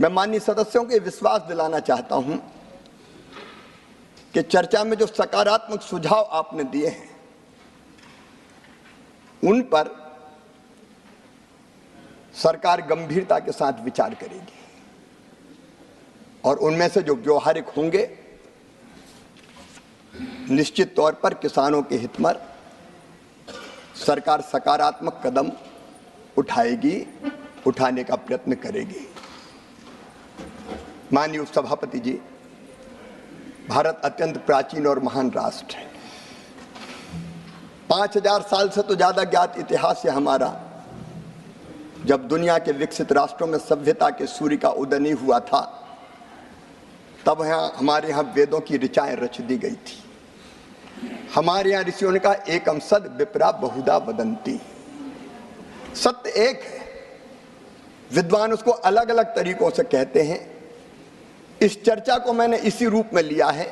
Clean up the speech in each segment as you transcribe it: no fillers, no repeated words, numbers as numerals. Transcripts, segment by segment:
मैं माननीय सदस्यों को विश्वास दिलाना चाहता हूं कि चर्चा में जो सकारात्मक सुझाव आपने दिए हैं उन पर सरकार गंभीरता के साथ विचार करेगी और उनमें से जो व्यवहारिक होंगे निश्चित तौर पर किसानों के हित में सरकार सकारात्मक कदम उठाएगी, उठाने का प्रयत्न करेगी। माननीय उपसभापति जी, भारत अत्यंत प्राचीन और महान राष्ट्र है। 5000 साल से तो ज्यादा ज्ञात इतिहास है हमारा। जब दुनिया के विकसित राष्ट्रों में सभ्यता के सूर्य का उदय नहीं हुआ था, तब हमारे यहाँ वेदों की ऋचाएं रच दी गई थी। हमारे यहाँ ऋषियों ने कहा एकम सद विप्रा बहुधा वदंती। सत्य एक है, विद्वान उसको अलग अलग तरीकों से कहते हैं। इस चर्चा को मैंने इसी रूप में लिया है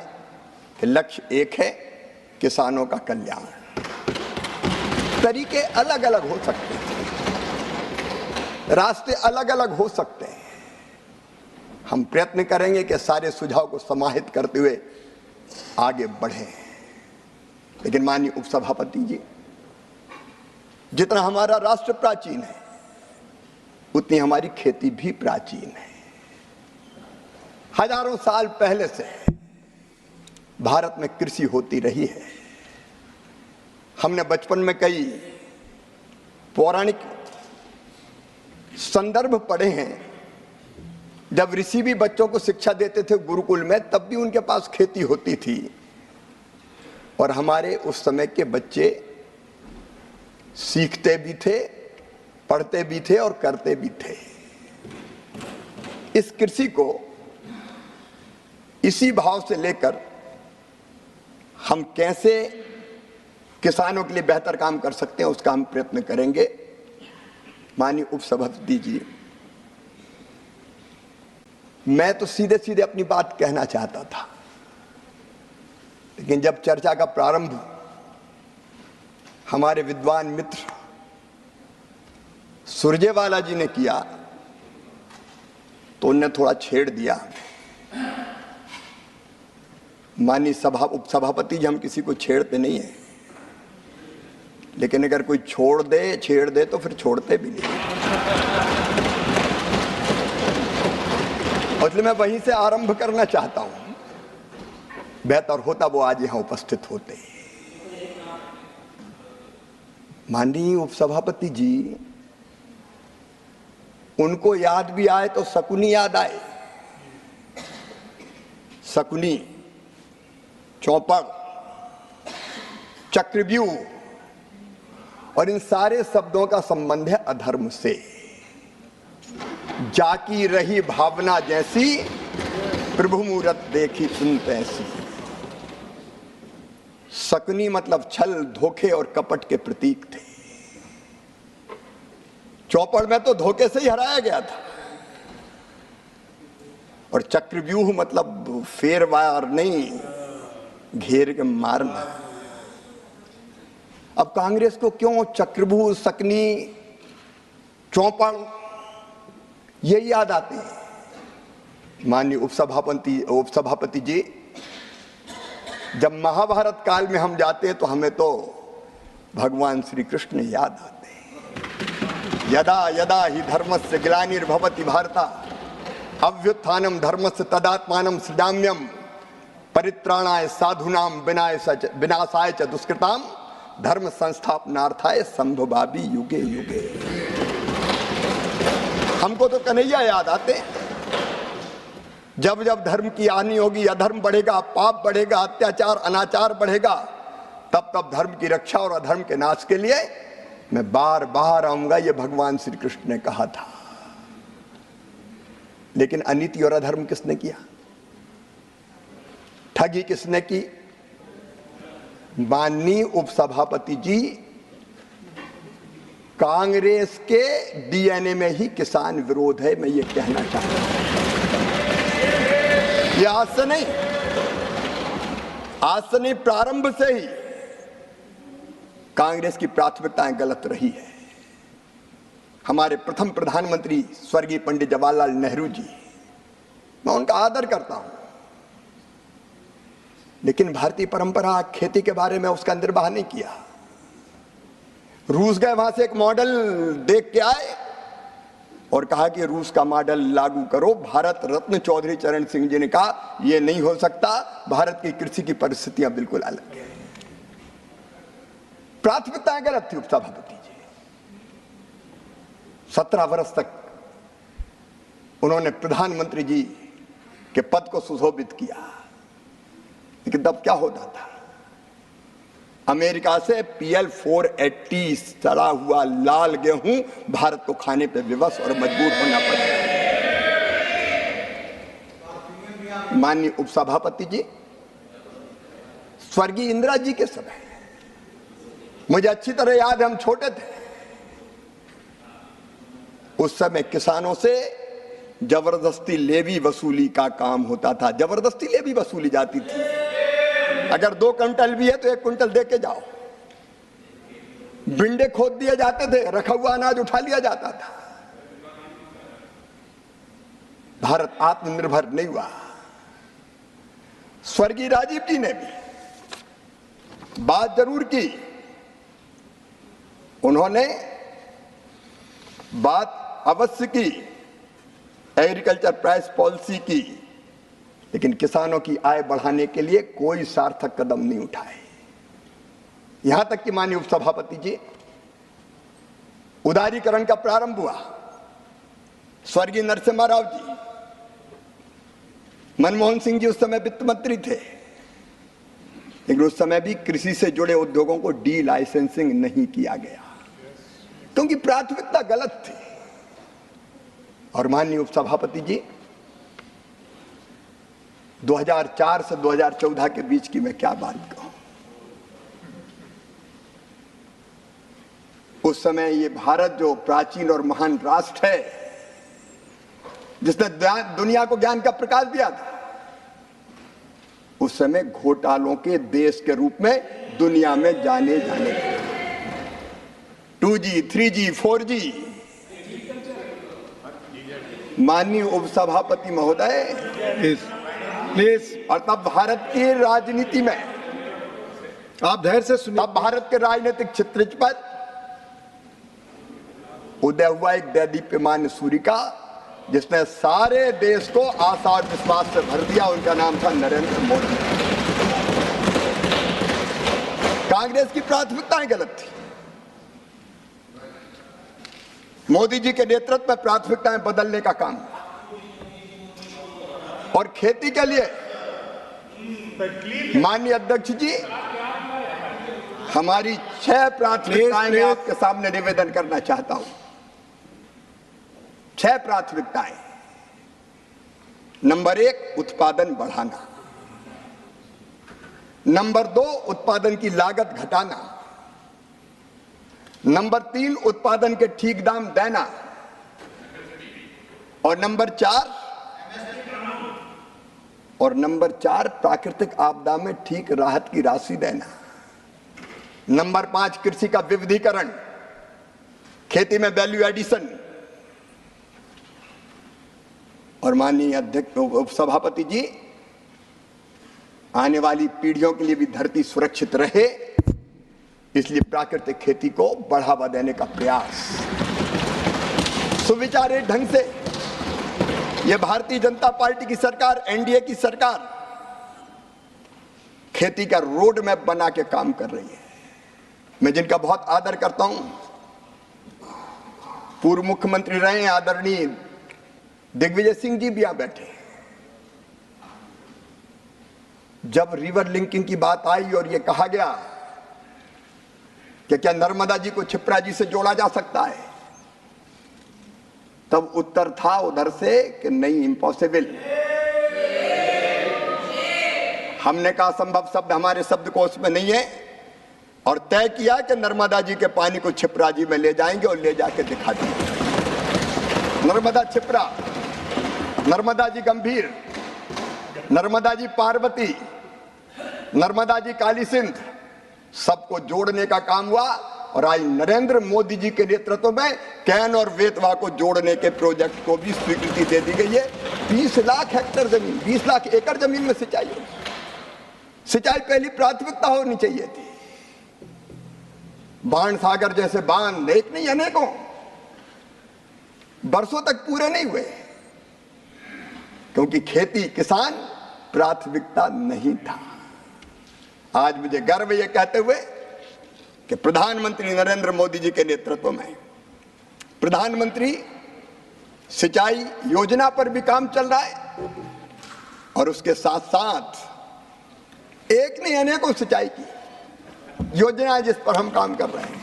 कि लक्ष्य एक है, किसानों का कल्याण। तरीके अलग अलग हो सकते हैं, रास्ते अलग अलग हो सकते हैं। हम प्रयत्न करेंगे कि सारे सुझाव को समाहित करते हुए आगे बढ़े। लेकिन माननीय उपसभापति जी, जितना हमारा राष्ट्र प्राचीन है उतनी हमारी खेती भी प्राचीन है। हजारों साल पहले से भारत में कृषि होती रही है। हमने बचपन में कई पौराणिक संदर्भ पढ़े हैं। जब ऋषि भी बच्चों को शिक्षा देते थे गुरुकुल में, तब भी उनके पास खेती होती थी और हमारे उस समय के बच्चे सीखते भी थे, पढ़ते भी थे और करते भी थे। इस कृषि को इसी भाव से लेकर हम कैसे किसानों के लिए बेहतर काम कर सकते हैं, उसका हम प्रयत्न करेंगे। माननीय उपसभापति जी, मैं तो सीधे सीधे अपनी बात कहना चाहता था, लेकिन जब चर्चा का प्रारंभ हमारे विद्वान मित्र सुरजेवाला जी ने किया तो उन्होंने थोड़ा छेड़ दिया। माननीय उपसभापति जी, हम किसी को छेड़ते नहीं है, लेकिन अगर कोई छेड़ दे तो फिर छोड़ते भी नहीं। और इसलिए मैं वहीं से आरंभ करना चाहता हूं। बेहतर होता वो आज यहां उपस्थित होते। माननीय उपसभापति जी, उनको याद भी आए तो शकुनी याद आए। शकुनी, चौपड़, चक्रव्यूह, और इन सारे शब्दों का संबंध है अधर्म से। जाकी रही भावना जैसी, प्रभु मूरत देखी सुनते ऐसी। शकुनी मतलब छल, धोखे और कपट के प्रतीक थे। चौपड़ में तो धोखे से ही हराया गया था। और चक्रव्यूह मतलब फेरवार नहीं, घेर के मारना। अब कांग्रेस को क्यों चक्रव्यूह, शकुनी, चौपड़ ये याद आते हैं? माननीय उपसभापति जी, जब महाभारत काल में हम जाते हैं तो हमें तो भगवान श्री कृष्ण याद आते हैं। यदा यदा ही धर्मस्य ग्लानिर्भवति भारत अभ्युत्थानम धर्मस्य तदात्मानं सृजाम्यहम् परित्राणाय साधूनां विनाशाय च दुष्कृताम धर्म संस्थापनार्थाय संभवामि युगे युगे। हमको तो कन्हैया याद आते। जब जब धर्म की हानि होगी, अधर्म बढ़ेगा, पाप बढ़ेगा, अत्याचार अनाचार बढ़ेगा, तब तब धर्म की रक्षा और अधर्म के नाश के लिए मैं बार बार आऊंगा, ये भगवान श्री कृष्ण ने कहा था। लेकिन अनीति और अधर्म किसने किया? ठगी किसने की? माननीय उपसभापति जी, कांग्रेस के डीएनए में ही किसान विरोध है। मैं ये कहना चाहता हूं। ये आज से नहीं, प्रारंभ से ही कांग्रेस की प्राथमिकताएं गलत रही है। हमारे प्रथम प्रधानमंत्री स्वर्गीय पंडित जवाहरलाल नेहरू जी मैं उनका आदर करता हूं, लेकिन भारतीय परंपरा खेती के बारे में उसका निर्वाह नहीं किया। रूस गए, वहां से एक मॉडल देख के आए और कहा कि रूस का मॉडल लागू करो। भारत रत्न चौधरी चरण सिंह जी ने कहा यह नहीं हो सकता, भारत की कृषि की परिस्थितियां बिल्कुल अलग है। प्राथमिकताएं गलत थी उपसभापति जी। 17 वर्ष तक उन्होंने प्रधानमंत्री जी के पद को सुशोभित किया, लेकिन तब क्या होता था? अमेरिका से PL 480 सड़ा हुआ लाल गेहूं भारत को खाने पे विवश और मजबूर होना पड़ा। माननीय उपसभापति जी, स्वर्गीय इंदिरा जी के समय, मुझे अच्छी तरह याद है, हम छोटे थे, उस समय किसानों से जबरदस्ती लेवी वसूली का काम होता था। जबरदस्ती लेवी वसूली जाती थी। अगर 2 क्विंटल भी है तो 1 क्विंटल दे के जाओ। बिंडे खोद दिए जाते थे, रखा हुआ अनाज उठा लिया जाता था। भारत आत्मनिर्भर नहीं हुआ। स्वर्गीय राजीव जी ने भी बात जरूर की, उन्होंने बात अवश्य की एग्रीकल्चर प्राइस पॉलिसी की, लेकिन किसानों की आय बढ़ाने के लिए कोई सार्थक कदम नहीं उठाए। यहां तक कि माननीय उपसभापति जी, उदारीकरण का प्रारंभ हुआ। स्वर्गीय नरसिम्हा राव जी, मनमोहन सिंह जी उस समय वित्त मंत्री थे, लेकिन उस समय भी कृषि से जुड़े उद्योगों को डी लाइसेंसिंग नहीं किया गया, क्योंकि प्राथमिकता गलत थी। और माननीय उपसभापति जी, 2004 से 2014 के बीच की मैं क्या बात कहूं। उस समय ये भारत जो प्राचीन और महान राष्ट्र है, जिसने दुनिया को ज्ञान का प्रकाश दिया था, उस समय घोटालों के देश के रूप में दुनिया में जाने जाने लगे। 2G, 3G, 4G। माननीय उपसभापति महोदय, प्लीज। और तब भारत की राजनीति में, आप धैर्य से सुनिए, तब भारत के राजनीतिक चित्र पर उदय हुआ एक दैदीप्यमान सूर्य का, जिसने सारे देश को आशा और विश्वास से भर दिया। उनका नाम था नरेंद्र मोदी। कांग्रेस की प्राथमिकताएं गलत थी। मोदी जी के नेतृत्व में प्राथमिकताएं बदलने का काम हुआ। और खेती के लिए माननीय अध्यक्ष जी, हमारी 6 प्राथमिकताएं मैं आपके सामने निवेदन करना चाहता हूं। 6 प्राथमिकताएं। नंबर 1, उत्पादन बढ़ाना। नंबर 2, उत्पादन की लागत घटाना। नंबर 3, उत्पादन के ठीक दाम देना। और नंबर 4, प्राकृतिक आपदा में ठीक राहत की राशि देना। नंबर 5, कृषि का विविधीकरण, खेती में वैल्यू एडिशन। और माननीय अध्यक्ष उपसभापति जी, आने वाली पीढ़ियों के लिए भी धरती सुरक्षित रहे, इसलिए प्राकृतिक खेती को बढ़ावा देने का प्रयास सुविचारित ढंग से यह भारतीय जनता पार्टी की सरकार, एनडीए की सरकार खेती का रोड मैप बना के काम कर रही है। मैं जिनका बहुत आदर करता हूं, पूर्व मुख्यमंत्री रहे हैं आदरणीय दिग्विजय सिंह जी भी यहां बैठे। जब रिवर लिंकिंग की बात आई और यह कहा गया कि क्या नर्मदा जी को क्षिप्रा जी से जोड़ा जा सकता है, तब उत्तर था उधर से कि नहीं, इम्पॉसिबल। हमने कहा संभव शब्द हमारे शब्दकोश में नहीं है, और तय किया कि नर्मदा जी के पानी को क्षिप्रा जी में ले जाएंगे और ले जाके दिखा देंगे। नर्मदा क्षिप्रा, नर्मदा जी गंभीर, नर्मदा जी पार्वती, नर्मदा जी काली सिंध, सबको जोड़ने का काम हुआ। और आज नरेंद्र मोदी जी के नेतृत्व में कैन और बेतवा को जोड़ने के प्रोजेक्ट को भी स्वीकृति दे दी गई है। 20 लाख हेक्टेयर जमीन, 20 लाख एकड़ जमीन में सिंचाई हो। सिंचाई पहली प्राथमिकता होनी चाहिए थी। बाण सागर जैसे बांध एक नहीं अनेकों बरसों तक पूरे नहीं हुए, क्योंकि खेती किसान प्राथमिकता नहीं था। आज मुझे गर्व यह कहते हुए कि प्रधानमंत्री नरेंद्र मोदी जी के नेतृत्व में प्रधानमंत्री सिंचाई योजना पर भी काम चल रहा है, और उसके साथ साथ एक नहीं अनेकों सिंचाई की योजनाएं जिस पर हम काम कर रहे हैं।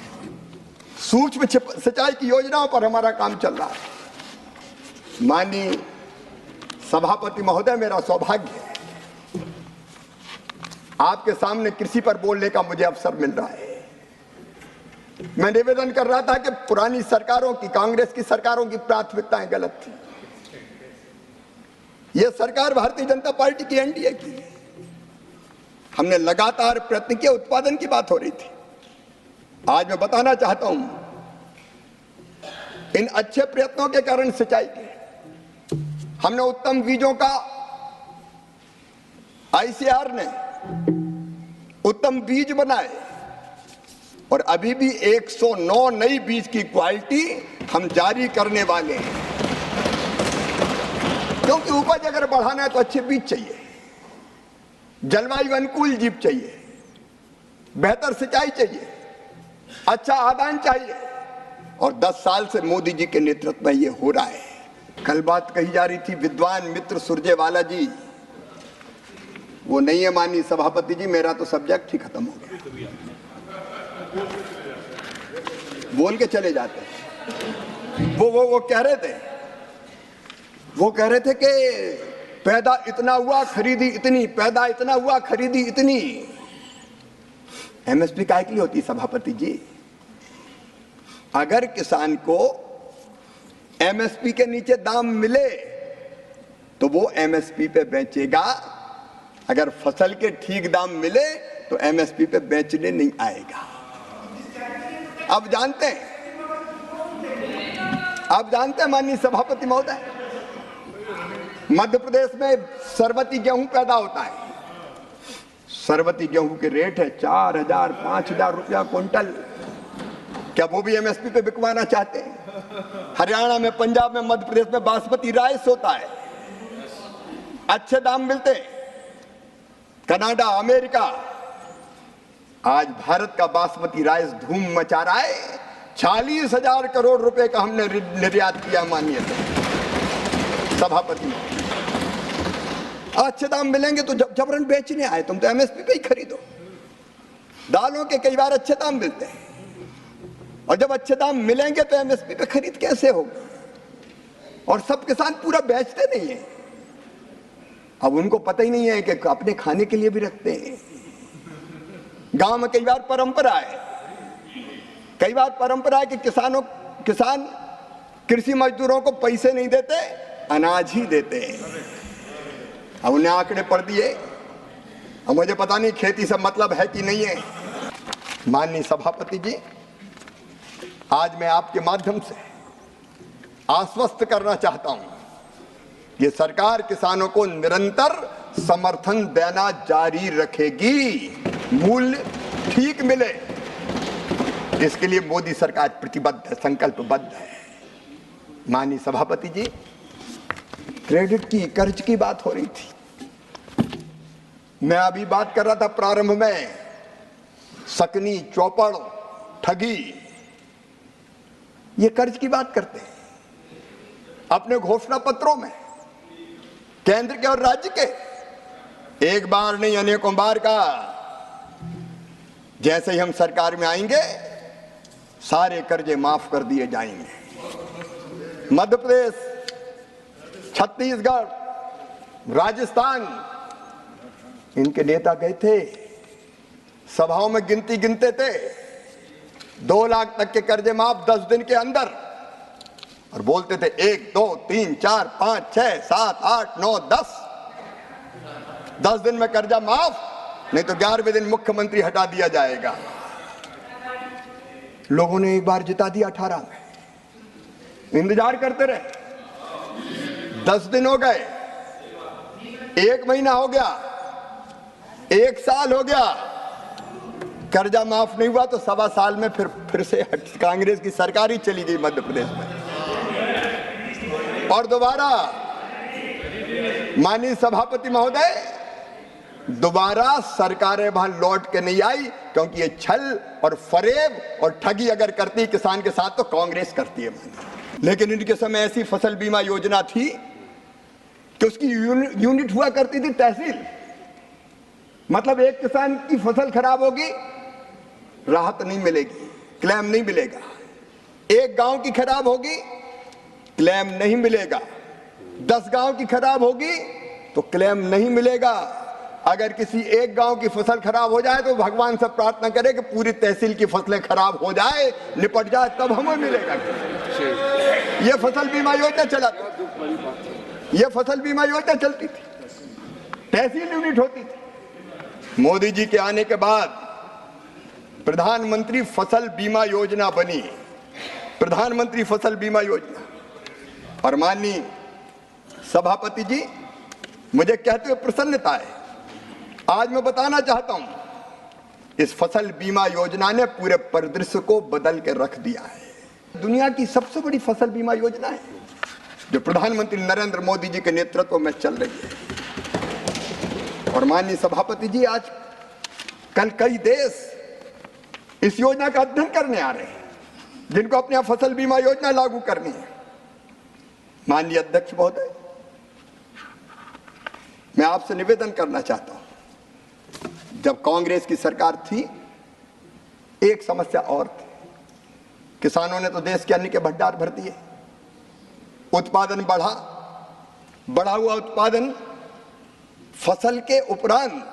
सूक्ष्म सिंचाई की योजनाओं पर हमारा काम चल रहा है। माननीय सभापति महोदय, मेरा सौभाग्य है आपके सामने कृषि पर बोलने का मुझे अवसर मिल रहा है। मैं निवेदन कर रहा था कि पुरानी सरकारों की, कांग्रेस की सरकारों की प्राथमिकताएं गलत थी। यह सरकार भारतीय जनता पार्टी की, एनडीए की। हमने लगातार प्रयत्न किए, उत्पादन की बात हो रही थी। आज मैं बताना चाहता हूं, इन अच्छे प्रयत्नों के कारण सिंचाई के हमने उत्तम बीजों का, आईसीआर ने उत्तम बीज बनाए, और अभी भी 109 नई बीज की क्वालिटी हम जारी करने वाले हैं। क्योंकि उपज अगर बढ़ाना है तो अच्छे बीज चाहिए, जलवायु अनुकूल जीव चाहिए, बेहतर सिंचाई चाहिए, अच्छा आदान चाहिए, और 10 साल से मोदी जी के नेतृत्व में ये हो रहा है। कल बात कही जा रही थी विद्वान मित्र सुरजेवाला जी, वो नहीं है माननीय सभापति जी, मेरा तो सब्जेक्ट ही खत्म हो गया, बोल के चले जाते हैं। वो कह रहे थे कि पैदा इतना हुआ खरीदी इतनी, पैदा इतना हुआ खरीदी इतनी। एमएसपी काहे के लिए होती है सभापति जी? अगर किसान को एमएसपी के नीचे दाम मिले तो वो एमएसपी पे बेचेगा, अगर फसल के ठीक दाम मिले तो एमएसपी पे बेचने नहीं आएगा। आप जानते हैं माननीय सभापति महोदय, मध्य प्रदेश में सरबती गेहूं पैदा होता है। सरबती गेहूं के रेट है 4,000 5,000 रुपया क्विंटल। क्या वो भी एमएसपी पे बिकवाना चाहते हैं? हरियाणा में, पंजाब में, मध्य प्रदेश में बासमती राइस होता है, अच्छे दाम मिलते हैं। कनाडा, अमेरिका, आज भारत का बासमती राइस धूम मचा रहा है। 40,000 करोड़ रुपए का हमने निर्यात किया माननीय सभापति। अच्छे दाम मिलेंगे तो जबरन बेचने आए, तुम तो एमएसपी पे ही खरीदो। दालों के कई बार अच्छे दाम मिलते हैं, और जब अच्छे दाम मिलेंगे तो एमएसपी पे खरीद कैसे होगा? और सब किसान पूरा बेचते नहीं है। अब उनको पता ही नहीं है कि अपने खाने के लिए भी रखते हैं। गांव में कई बार परंपरा है कि किसान कृषि मजदूरों को पैसे नहीं देते, अनाज ही देते हैं। अब उन्हें आंकड़े पढ़ दिए, अब मुझे पता नहीं खेती से मतलब है कि नहीं है। माननीय सभापति जी, आज मैं आपके माध्यम से आश्वस्त करना चाहता हूं कि सरकार किसानों को निरंतर समर्थन देना जारी रखेगी, मूल्य ठीक मिले, इसके लिए मोदी सरकार प्रतिबद्ध है, संकल्पबद्ध है। माननीय सभापति जी, क्रेडिट की, कर्ज की बात हो रही थी। मैं अभी बात कर रहा था प्रारंभ में, सकनी, चौपड़, ठगी, ये कर्ज की बात करते हैं अपने घोषणा पत्रों में, केंद्र के और राज्य के। एक बार नहीं अनेकों बार का। जैसे ही हम सरकार में आएंगे सारे कर्जे माफ कर दिए जाएंगे। मध्य प्रदेश, छत्तीसगढ़, राजस्थान, इनके नेता गए थे, सभाओं में गिनती गिनते थे, 2 लाख तक के कर्जे माफ 10 दिन के अंदर, और बोलते थे 1 2 3 4 5 6 7 8 9 10 दिन में कर्जा माफ, नहीं तो 11वें दिन मुख्यमंत्री हटा दिया जाएगा। लोगों ने एक बार जिता दिया 18 में, इंतजार करते रहे, 10 दिन हो गए, 1 महीना हो गया, 1 साल हो गया, कर्जा माफ नहीं हुआ, तो 1.25 साल में फिर से कांग्रेस की सरकार ही चली गई मध्य प्रदेश में। और दोबारा माननीय सभापति महोदय, दोबारा सरकारें वहां लौट के नहीं आई, क्योंकि ये छल और फरेब और ठगी अगर करती किसान के साथ तो कांग्रेस करती है। लेकिन इनके समय ऐसी फसल बीमा योजना थी कि उसकी यूनिट हुआ करती थी तहसील। मतलब एक किसान की फसल खराब होगी, राहत नहीं मिलेगी, क्लेम नहीं मिलेगा। एक गांव की खराब होगी, क्लेम नहीं मिलेगा। 10 गांव की खराब होगी तो क्लेम नहीं मिलेगा। अगर किसी एक गांव की फसल खराब हो जाए तो भगवान से प्रार्थना करे कि पूरी तहसील की फसलें खराब हो जाए, निपट जाए, तब हमें मिलेगा। ये फसल बीमा योजना चला, ये फसल बीमा योजना चलती थी, तहसील यूनिट होती थी। मोदी जी के आने के बाद प्रधानमंत्री फसल बीमा योजना बनी, प्रधानमंत्री फसल बीमा योजना। और माननीय सभापति जी, मुझे कहते हुए प्रसन्नता है, आज मैं बताना चाहता हूं, इस फसल बीमा योजना ने पूरे परिदृश्य को बदल के रख दिया है। दुनिया की सबसे बड़ी फसल बीमा योजना है जो प्रधानमंत्री नरेंद्र मोदी जी के नेतृत्व में चल रही है। और माननीय सभापति जी, आज कल कई देश इस योजना का अध्ययन करने आ रहे हैं, जिनको अपने यहां फसल बीमा योजना लागू करनी है। माननीय अध्यक्ष महोदय, मैं आपसे निवेदन करना चाहता हूं, जब कांग्रेस की सरकार थी, एक समस्या और थी। किसानों ने तो देश के अन्न के भंडार भर दिए, उत्पादन बढ़ा, बढ़ा हुआ उत्पादन फसल के उपरांत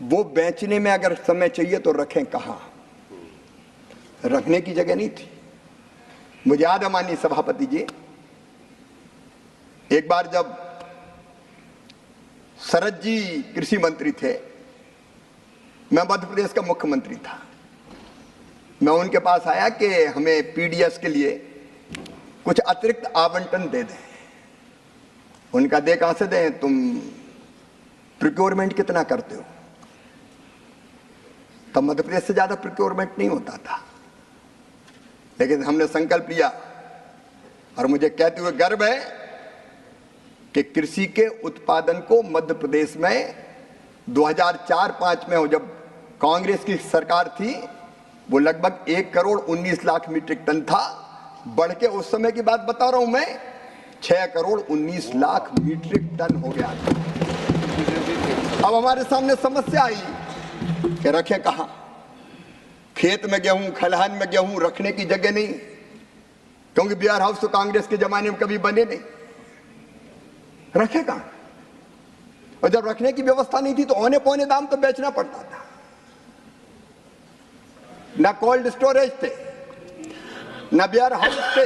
वो बेचने में अगर समय चाहिए तो रखें कहां, रखने की जगह नहीं थी। मुझे याद है माननीय सभापति जी, एक बार जब शरद जी कृषि मंत्री थे, मैं मध्य प्रदेश का मुख्यमंत्री था, मैं उनके पास आया कि हमें पीडीएस के लिए कुछ अतिरिक्त आवंटन दे दें। उनका दे कहां से दें, तुम प्रोक्योरमेंट कितना करते हो? तब मध्य प्रदेश से ज्यादा प्रोक्योरमेंट नहीं होता था, लेकिन हमने संकल्प लिया। और मुझे कहते हुए गर्व है कि कृषि के उत्पादन को मध्य प्रदेश में 2004-05 में, जब कांग्रेस की सरकार थी, वो लगभग 1,19,00,000 मीट्रिक टन था। बढ़ के उस समय की बात बता रहा हूं मैं, 6,19,00,000 मीट्रिक टन हो गया था। अब हमारे सामने समस्या आई कि रखें कहां? खेत में गेहूं, खलिहान में गेहूं रखने की जगह नहीं, क्योंकि वेयर हाउस तो कांग्रेस के जमाने में कभी बने नहीं। रखे कहां? और जब रखने की व्यवस्था नहीं थी तो औने पौने दाम तो बेचना पड़ता था। ना कोल्ड स्टोरेज थे, ना वेयर हाउस थे,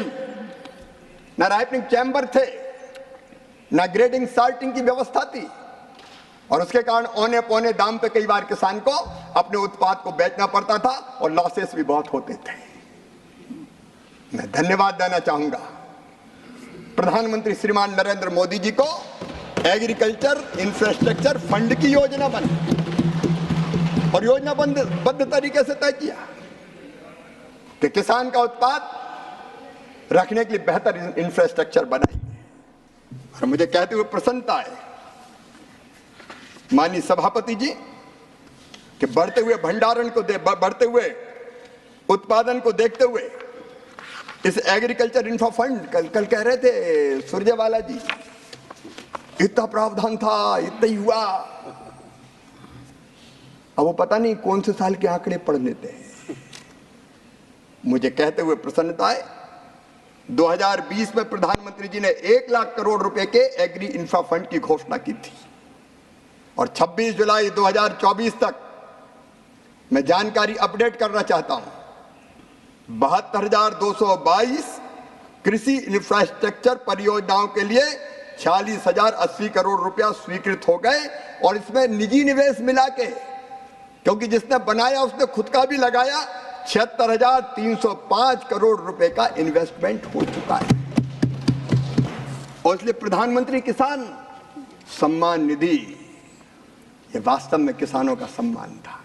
ना राइपनिंग चैम्बर थे, ना ग्रेडिंग सॉर्टिंग की व्यवस्था थी। और उसके कारण औने पौने दाम पे कई बार किसान को अपने उत्पाद को बेचना पड़ता था और लॉसेस भी बहुत होते थे। मैं धन्यवाद देना चाहूंगा प्रधानमंत्री श्रीमान नरेंद्र मोदी जी को, एग्रीकल्चर इंफ्रास्ट्रक्चर फंड की योजना बनी और योजनाबद्ध तरीके से तय किया कि किसान का उत्पाद रखने के लिए बेहतर इंफ्रास्ट्रक्चर बनाएंगे। और मुझे कहते हुए प्रसन्नता है माननीय सभापति जी कि बढ़ते हुए भंडारण को बढ़ते हुए उत्पादन को देखते हुए इस एग्रीकल्चर इंफ्रा फंड, कल कह रहे थे सुरजेवाला जी, इतना प्रावधान था, इतना ही हुआ। अब वो पता नहीं कौन से साल के आंकड़े पढ़ लेते हैं। मुझे कहते हुए प्रसन्नता है, 2020 में प्रधानमंत्री जी ने 1 लाख करोड़ रुपए के एग्री इंफ्रा फंड की घोषणा की थी और 26 जुलाई 2024 तक मैं जानकारी अपडेट करना चाहता हूं, 72,222 कृषि इंफ्रास्ट्रक्चर परियोजनाओं के लिए 46,080 करोड़ रुपया स्वीकृत हो गए। और इसमें निजी निवेश मिला के, क्योंकि जिसने बनाया उसने खुद का भी लगाया, 76,305 करोड़ रुपए का इन्वेस्टमेंट हो चुका है। और इसलिए प्रधानमंत्री किसान सम्मान निधि ये वास्तव में किसानों का सम्मान था,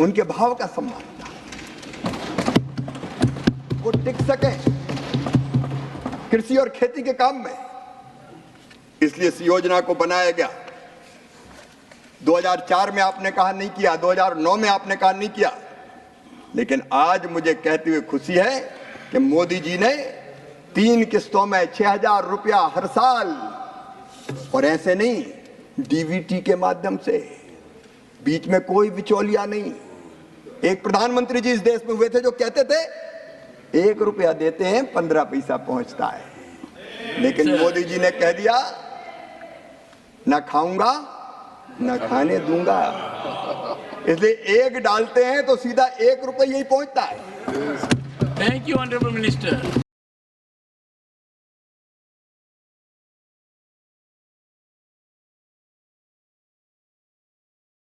उनके भाव का सम्मान था। वो टिक सके कृषि और खेती के काम में, इसलिए इस योजना को बनाया गया। 2004 में आपने कहा नहीं किया, 2009 में आपने कहा नहीं किया, लेकिन आज मुझे कहते हुए खुशी है कि मोदी जी ने 3 किस्तों में 6,000 रुपया हर साल, और ऐसे नहीं डीबीटी के माध्यम से, बीच में कोई बिचौलिया नहीं। एक प्रधानमंत्री जी इस देश में हुए थे जो कहते थे 1 रुपया देते हैं 15 पैसा पहुंचता है, लेकिन मोदी जी ने कह दिया ना खाऊंगा ना खाने दूंगा। इसलिए एक डालते हैं तो सीधा 1 रुपया ही पहुंचता है। Thank you, Honorable Minister.